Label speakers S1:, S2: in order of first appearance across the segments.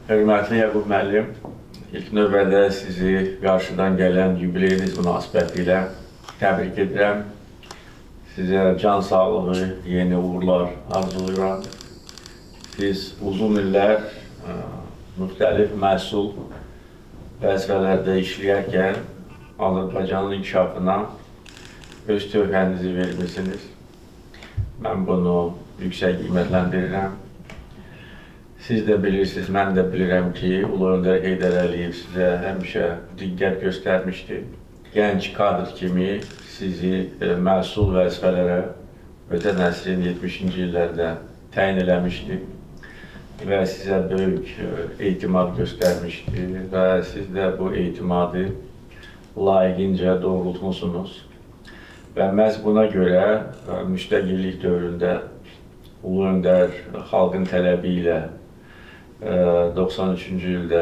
S1: Hörmətli Yaqub müəllim, ilk növbədə sizi qarşıdan gələn yubileyiniz münasibətilə təbrik edirəm. Sizə can sağlığı, yeni uğurlar arzulayıram. Siz uzun illər müxtəlif məhsul vəzifələrdə işləyərkən Azərbaycanın inkişafına öz töhfənizi vermişsiniz. Mən bunu yüksək qiymətləndirirəm. Siz də bilirsiniz, mən də bilirəm ki, Ulu Öndər Heydər Əliyev sizə həmişə diqqət göstərmişdi. Gənc kadr kimi sizi məsul vəzifələrə ötən əsrin 70-ci illərdə təyin eləmişdi və sizə böyük etimad göstərmişdi və siz də bu etimadı layiqincə doğrultmusunuz. Və məhz buna görə müstəqillik dövründə Ulu Öndər xalqın tələbi ilə 93-cü ildə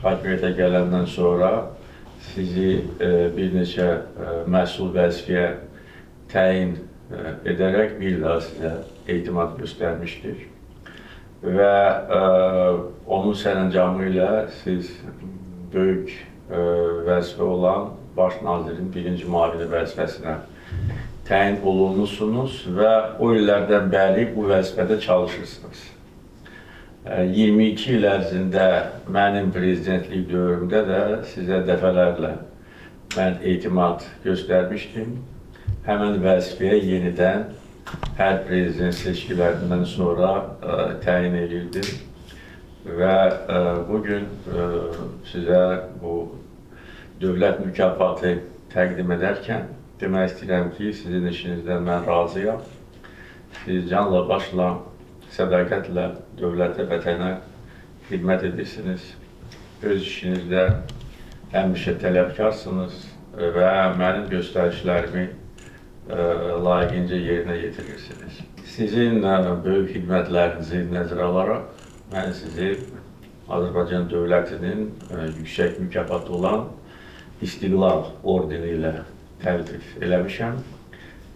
S1: hakimiyyətə gələndən sonra sizi bir neçə məsul vəzifəyə təyin edərək bir daha sizə etimad göstərmişdir. Və onun sərəncamı ilə siz böyük vəzifə olan Baş nazirin birinci müavini vəzifəsinə təyin olunmuşsunuz və o illərdən bəri bu vəzifədə çalışırsınız. 22 il ərzində mənim prezidentlik dövrümdə də sizə dəfələrlə mən etimad göstərmişdim. Həmən vəzifəyə yenidən hər prezident seçkilərindən sonra təyin edildim. Və bugün sizə bu dövlət mükafatı təqdim edərkən demək istəyirəm ki, sizin işinizdən mən razıyam. Siz canla başla, sədaqətlə dövlətə, vətənə xidmət edirsiniz. Öz işinizdə həmişə tələbkarsınız və mənim göstərişlərimi layiqincə yerinə yetirirsiniz. Sizin böyük xidmətlərinizi nəzərə alaraq mən sizi Azərbaycan dövlətinin yüksək mükafatı olan İstiqlal ordeni ilə təltif eləmişəm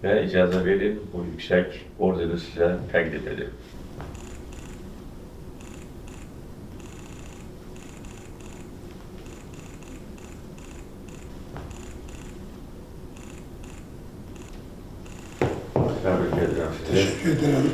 S1: və icazə verin bu yüksək ordeni sizə təqdim edim.
S2: Teşekkür ederim.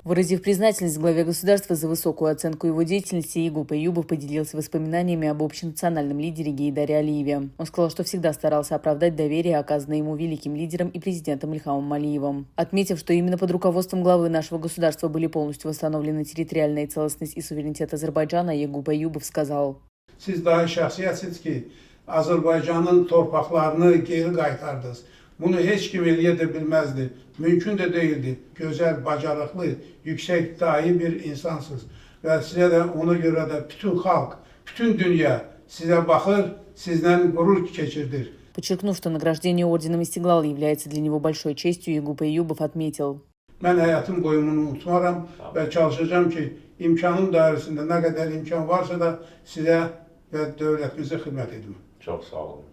S3: Выразив признательность главе государства за высокую оценку его деятельности, Ягуб Эюбов поделился воспоминаниями об общенациональном лидере Гейдаре Алиеве. Он сказал, что всегда старался оправдать доверие, оказанное ему великим лидером и президентом Ильхамом Алиевым. Отметив, что именно под руководством главы нашего государства были полностью восстановлены территориальная целостность и суверенитет Азербайджана, Ягуб Эюбов сказал:
S2: Siz daha şəxsiyyətsiniz ki, Azərbaycanın torpaqlarını geri qaytardınız. Bunu heç kim eləyə də bilməzdi. Mümkün də deyildi. Gözəl, bacarıqlı, yüksək dahi bir insansınız. Və sizə də ona görə də bütün xalq, bütün dünya sizə baxır, sizdən qürur keçirdir.
S3: Подчеркнув, что награждение орденом Истиглал является для него большой честью, Ягуб Эюбов отметил:
S2: Mən həyatım boyumunu unutmaram və çalışacağım ki, imkanım dairəsində nə qədər imkan varsa da sizə və dövlətimizə xidmət edim.
S1: Çox sağ olun.